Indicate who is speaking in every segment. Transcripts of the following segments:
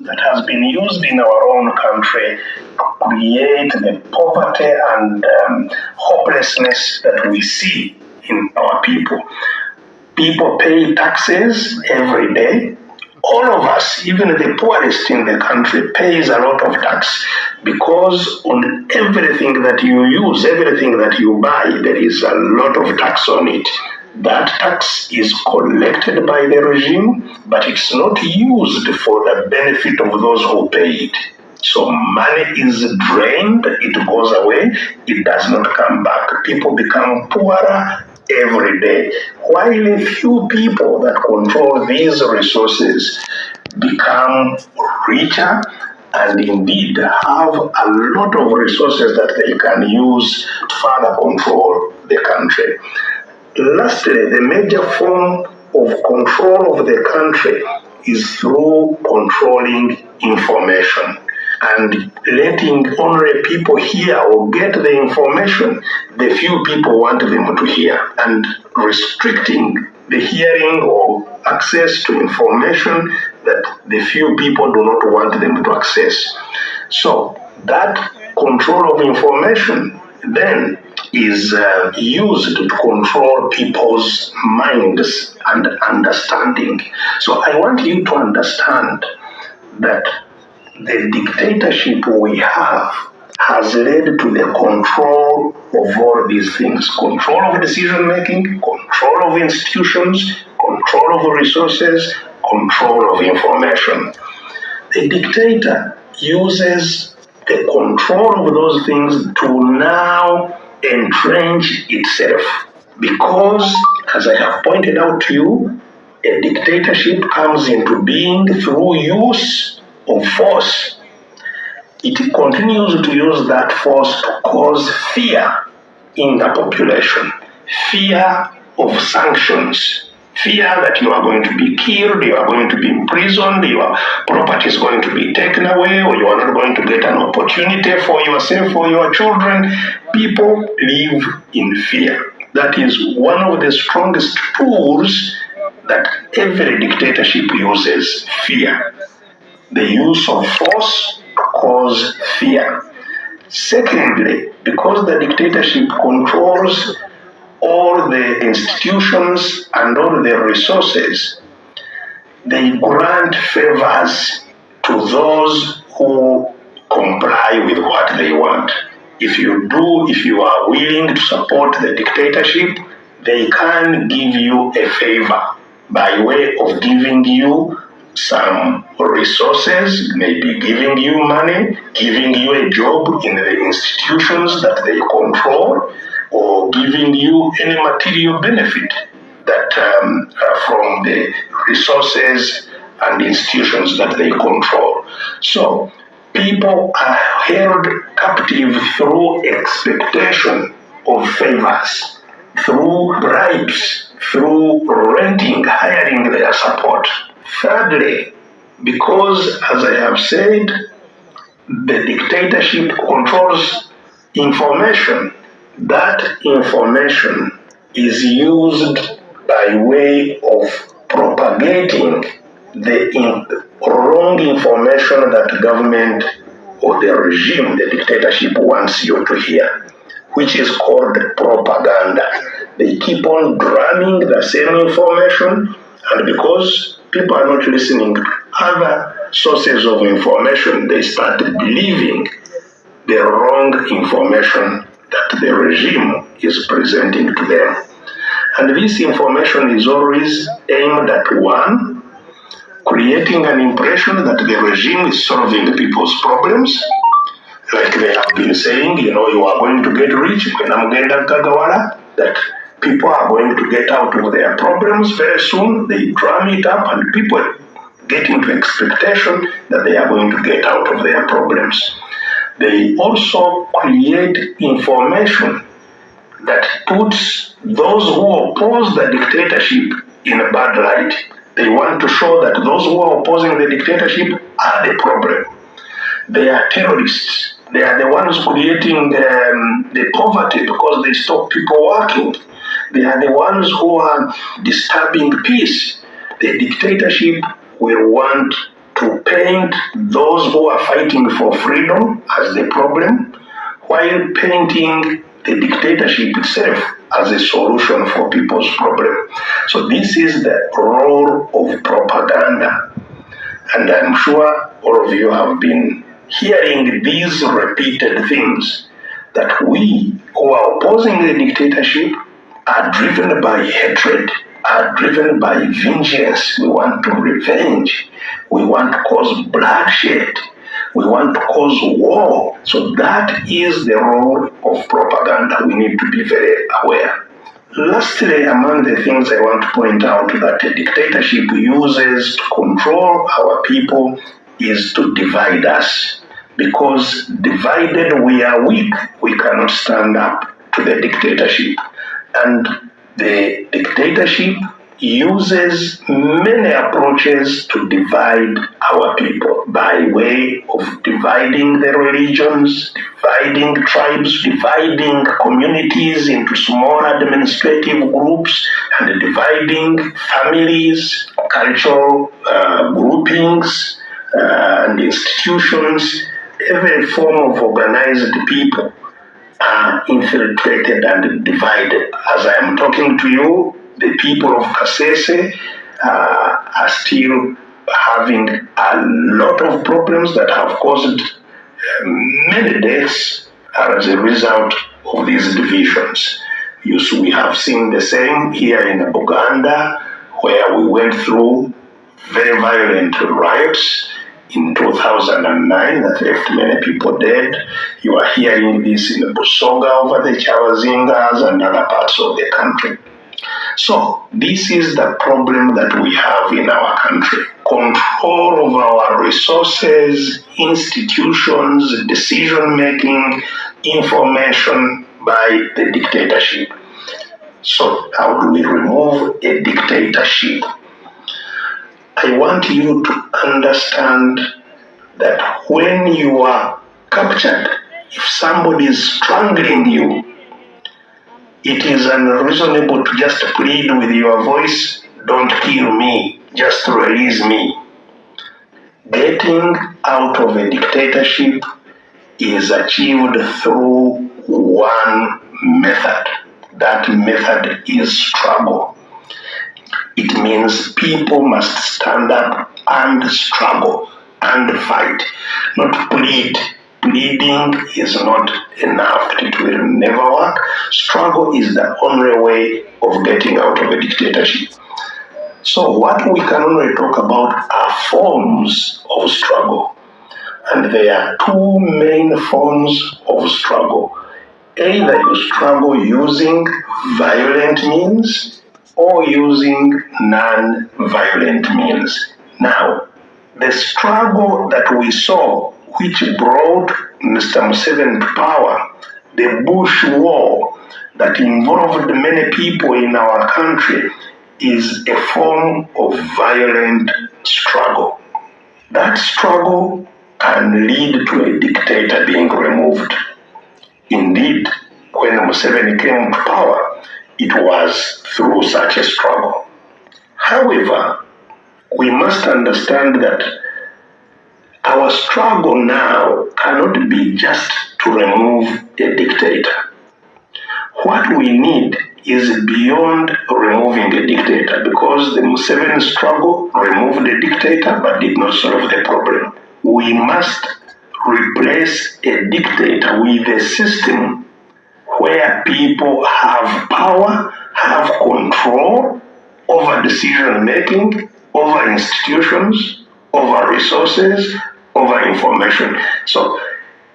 Speaker 1: that has been used in our own country to create the poverty and hopelessness that we see in our people. People pay taxes every day. All of us, even the poorest in the country, pays a lot of tax because on everything that you use, everything that you buy, there is a lot of tax on it. That tax is collected by the regime, but it's not used for the benefit of those who pay it. So money is drained, it goes away, it does not come back. People become poorer every day, while a few people that control these resources become richer and indeed have a lot of resources that they can use to further control the country. Lastly, the major form of control of the country is through controlling information and letting only people hear or get the information the few people want them to hear, and restricting the hearing or access to information that the few people do not want them to access. So that control of information then is used to control people's minds and understanding. So I want you to understand that the dictatorship we have has led to the control of all these things. Control of decision making, control of institutions, control of resources, control of information. The dictator uses the control of those things to now entrench itself. Because, as I have pointed out to you, a dictatorship comes into being through use of force. It continues to use that force to cause fear in the population, fear of sanctions, fear that you are going to be killed, you are going to be imprisoned, your property is going to be taken away, or you are not going to get an opportunity for yourself or your children. People live in fear. That is one of the strongest tools that every dictatorship uses, fear. The use of force to cause fear. Secondly, because the dictatorship controls all the institutions and all the resources, they grant favors to those who comply with what they want. If you are willing to support the dictatorship, they can give you a favor by way of giving you some resources, maybe giving you money, giving you a job in the institutions that they control, or giving you any material benefit that from the resources and institutions that they control. So people are held captive through expectation of favors, through bribes, through renting, hiring their support. Thirdly, because, as I have said, the dictatorship controls information, that information is used by way of propagating the wrong information that government or the regime, the dictatorship, wants you to hear, which is called propaganda. They keep on drumming the same information, and because people are not listening to other sources of information, they start believing the wrong information that the regime is presenting to them. And this information is always aimed at one, creating an impression that the regime is solving people's problems. Like they have been saying, you are going to get rich, that people are going to get out of their problems very soon. They drum it up and people get into expectation that they are going to get out of their problems. They also create information that puts those who oppose the dictatorship in a bad light. They want to show that those who are opposing the dictatorship are the problem. They are terrorists. They are the ones creating the poverty because they stop people working. They are the ones who are disturbing peace. The dictatorship will want to paint those who are fighting for freedom as the problem, while painting the dictatorship itself as a solution for people's problem. So this is the role of propaganda. And I'm sure all of you have been hearing these repeated things, that we who are opposing the dictatorship are driven by hatred, are driven by vengeance. We want to revenge. We want to cause bloodshed. We want to cause war. So that is the role of propaganda. We need to be very aware. Lastly, among the things I want to point out that a dictatorship uses to control our people is to divide us. Because divided we are weak, we cannot stand up to the dictatorship. And the dictatorship uses many approaches to divide our people by way of dividing the religions, dividing tribes, dividing communities into small administrative groups, and dividing families, cultural groupings, and institutions. Every form of organized people are infiltrated and divided. As I am talking to you, the people of Kasese are still having a lot of problems that have caused many deaths as a result of these divisions. We have seen the same here in Uganda, where we went through very violent riots in 2009 that left many people dead. You are hearing this in Busoga over the Chawazingas and other parts of the country. So this is the problem that we have in our country. Control of our resources, institutions, decision-making, information by the dictatorship. So how do we remove a dictatorship? I want you to understand that when you are captured, if somebody is strangling you, it is unreasonable to just plead with your voice, "Don't kill me, just release me." Getting out of a dictatorship is achieved through one method. That method is struggle. It means people must stand up and struggle and fight, not plead. Pleading is not enough. It will never work. Struggle is the only way of getting out of a dictatorship. So what we can only talk about are forms of struggle. And there are two main forms of struggle. Either you struggle using violent means or using non-violent means. Now, the struggle that we saw, which brought Mr. Museveni to power, the Bush War that involved many people in our country, is a form of violent struggle. That struggle can lead to a dictator being removed. Indeed, when Museveni came to power, it was through such a struggle. However, we must understand that our struggle now cannot be just to remove a dictator. What we need is beyond removing a dictator, because the Museveni struggle removed a dictator but did not solve the problem. We must replace a dictator with a system where people have power, have control over decision making, over institutions, over resources, over information. So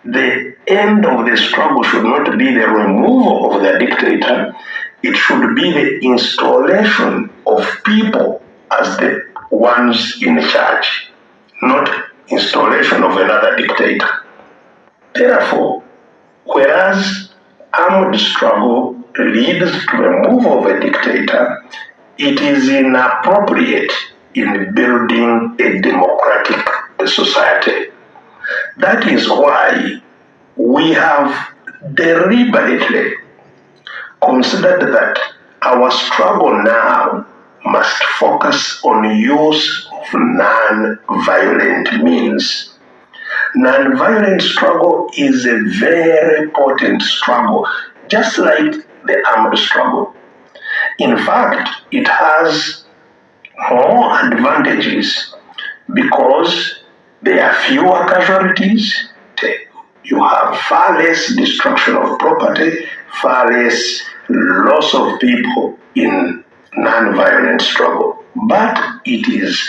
Speaker 1: the end of the struggle should not be the removal of the dictator. It should be the installation of people as the ones in charge, not installation of another dictator. Therefore, whereas armed struggle leads to removal of a dictator, it is inappropriate in building a democratic society. That is why we have deliberately considered that our struggle now must focus on use of non-violent means. Non-violent struggle is a very potent struggle, just like the armed struggle. In fact, it has more advantages because there are fewer casualties, you have far less destruction of property, far less loss of people in non-violent struggle. But it is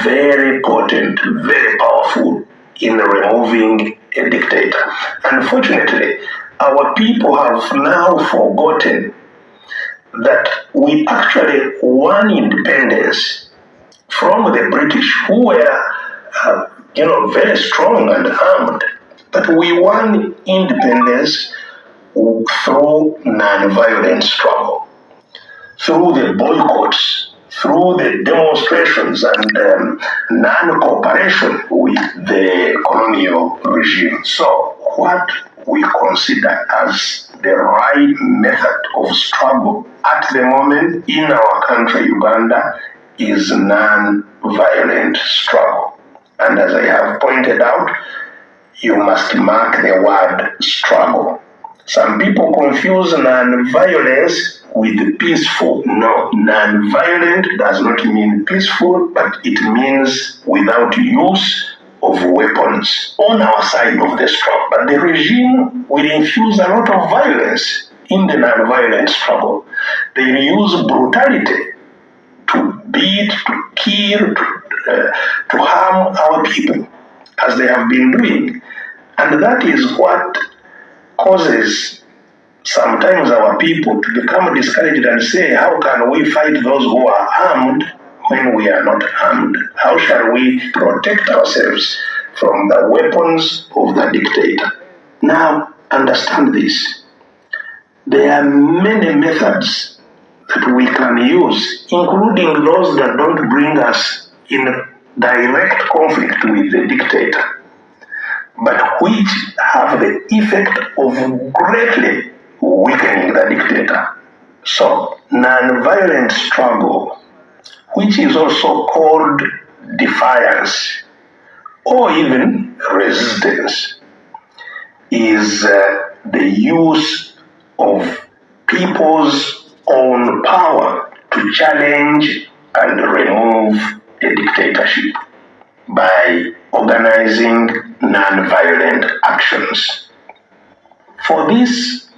Speaker 1: very potent, very powerful in removing a dictator. Unfortunately, our people have now forgotten that we actually won independence from the British, who were, very strong and armed. But we won independence through non-violent struggle, through the boycotts, through the demonstrations and non-cooperation with the colonial regime. So what we consider as the right method of struggle at the moment in our country, Uganda, is non-violent struggle. And as I have pointed out, you must mark the word struggle. Some people confuse non-violence with peaceful. No, non-violent does not mean peaceful, but it means without use of weapons on our side of the struggle. But the regime will infuse a lot of violence in the non-violent struggle. They use brutality to beat, to kill, to harm our people, as they have been doing. And that is what causes sometimes our people to become discouraged and say, how can we fight those who are armed when we are not armed? How shall we protect ourselves from the weapons of the dictator? Now, understand this. There are many methods that we can use, including those that don't bring us in direct conflict with the dictator, but which have the effect of greatly weakening the dictator. So, non-violent struggle, which is also called defiance or even resistance, is the use of people's own power to challenge and remove a dictatorship by organizing non-violent actions. For this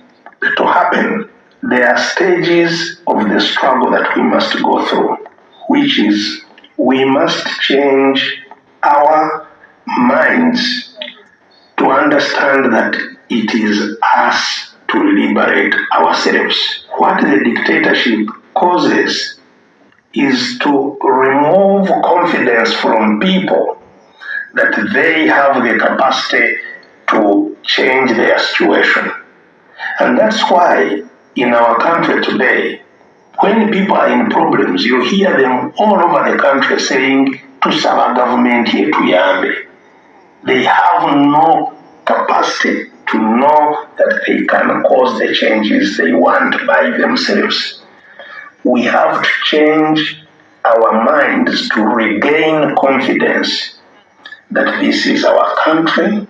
Speaker 1: to happen, there are stages of the struggle that we must go through, which is we must change our minds to understand that it is us to liberate ourselves. What the dictatorship causes is to remove confidence from people that they have the capacity to change their situation. And that's why in our country today, when people are in problems, you hear them all over the country saying, "Tusaba government here to Yambe." They have no capacity to know that they can cause the changes they want by themselves. We have to change our minds to regain confidence that this is our country,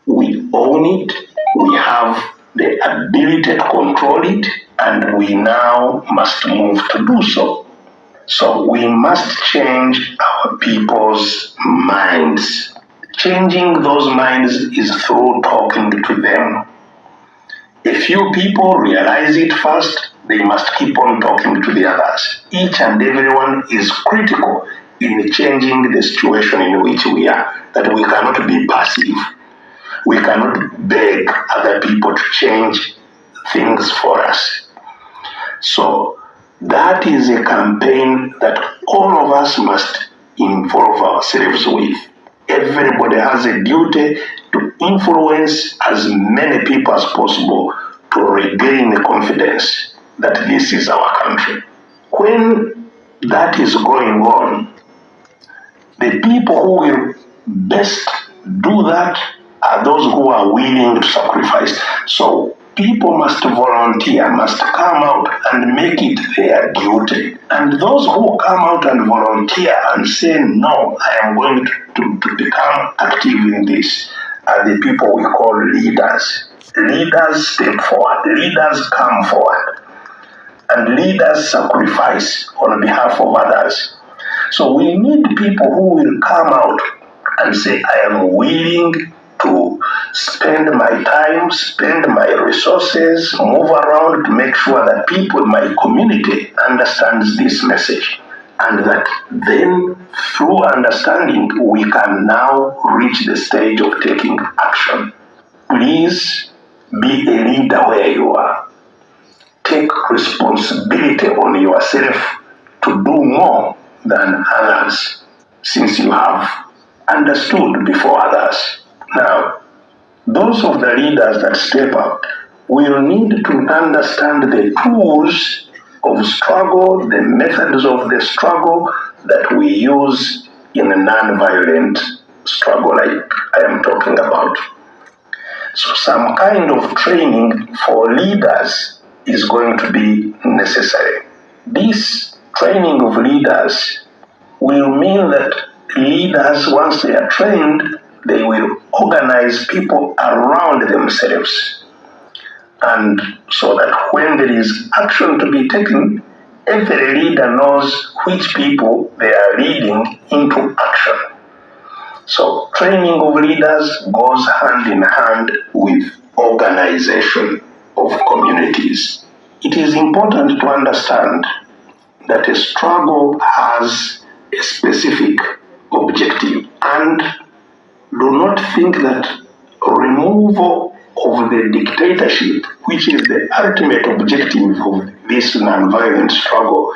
Speaker 1: we own it, we have the ability to control it, and we now must move to do so. So we must change our people's minds. Changing those minds is through talking to them. A few people realize it first, they must keep on talking to the others. Each and everyone is critical in changing the situation in which we are, that we cannot be passive. We cannot beg other people to change things for us. So that is a campaign that all of us must involve ourselves with. Everybody has a duty to influence as many people as possible to regain the confidence that this is our country. When that is going on, the people who will best do that are those who are willing to sacrifice. So people must volunteer, must come out and make it their duty. And those who come out and volunteer and say, no, I am going to become active in this, are the people we call leaders. Leaders step forward, leaders come forward, and leaders sacrifice on behalf of others. So we need people who will come out and say, I am willing to spend my time, spend my resources, move around to make sure that people in my community understands this message. And that then, through understanding, we can now reach the stage of taking action. Please be a leader where you are. Take responsibility on yourself to do more than others, since you have understood before others. Now, those of the leaders that step up will need to understand the tools of struggle, the methods of the struggle that we use in a non-violent struggle like I am talking about. So some kind of training for leaders is going to be necessary. This training of leaders will mean that leaders, once they are trained, they will organize people around themselves. And so that when there is action to be taken, every leader knows which people they are leading into action. So training of leaders goes hand in hand with organization of communities. It is important to understand that a struggle has a specific objective, and do not think that removal of the dictatorship, which is the ultimate objective of this non-violent struggle,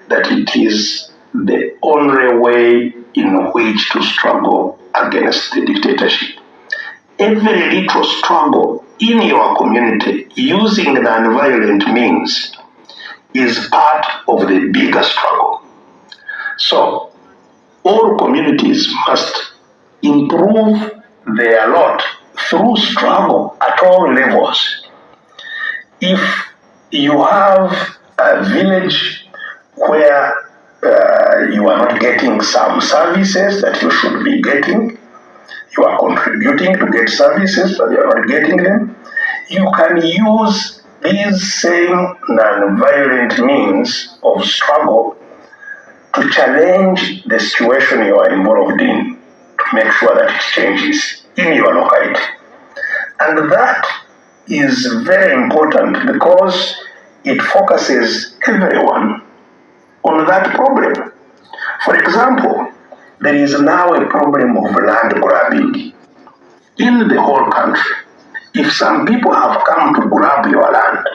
Speaker 1: that it is the only way in which to struggle against the dictatorship. Every little struggle in your community using non-violent means is part of the bigger struggle. So all communities must improve their lot through struggle at all levels. If you have a village where you are not getting some services that you should be getting, you are contributing to get services but you are not getting them, you can use these same non-violent means of struggle to challenge the situation you are involved in, to make sure that it changes in your locality. And that is very important because it focuses everyone on that problem. For example, there is now a problem of land grabbing in the whole country. If some people have come to grab your land,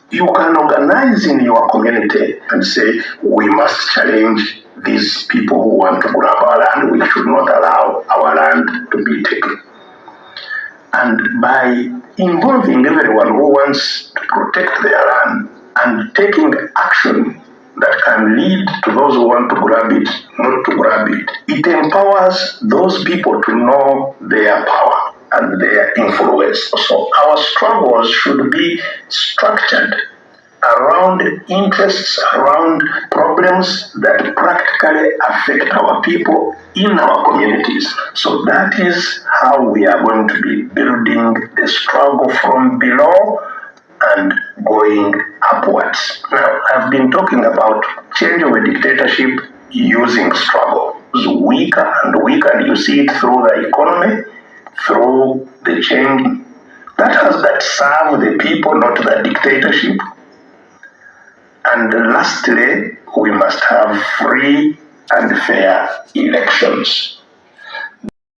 Speaker 1: you can organize in your community and say, we must challenge these people who want to grab our land. We should not allow our land to be taken. And by involving everyone who wants to protect their land and taking action that can lead to those who want to grab it, not to grab it, it empowers those people to know their power and their influence. So our struggles should be structured around interests, around problems that practically affect our people in our communities. So that is how we are going to be building the struggle from below and going upwards. Now, I've been talking about change of a dictatorship using struggle. It's weaker and weaker, and you see it through the economy, through the change that serve the people, not the dictatorship. And lastly, we must have free and fair elections.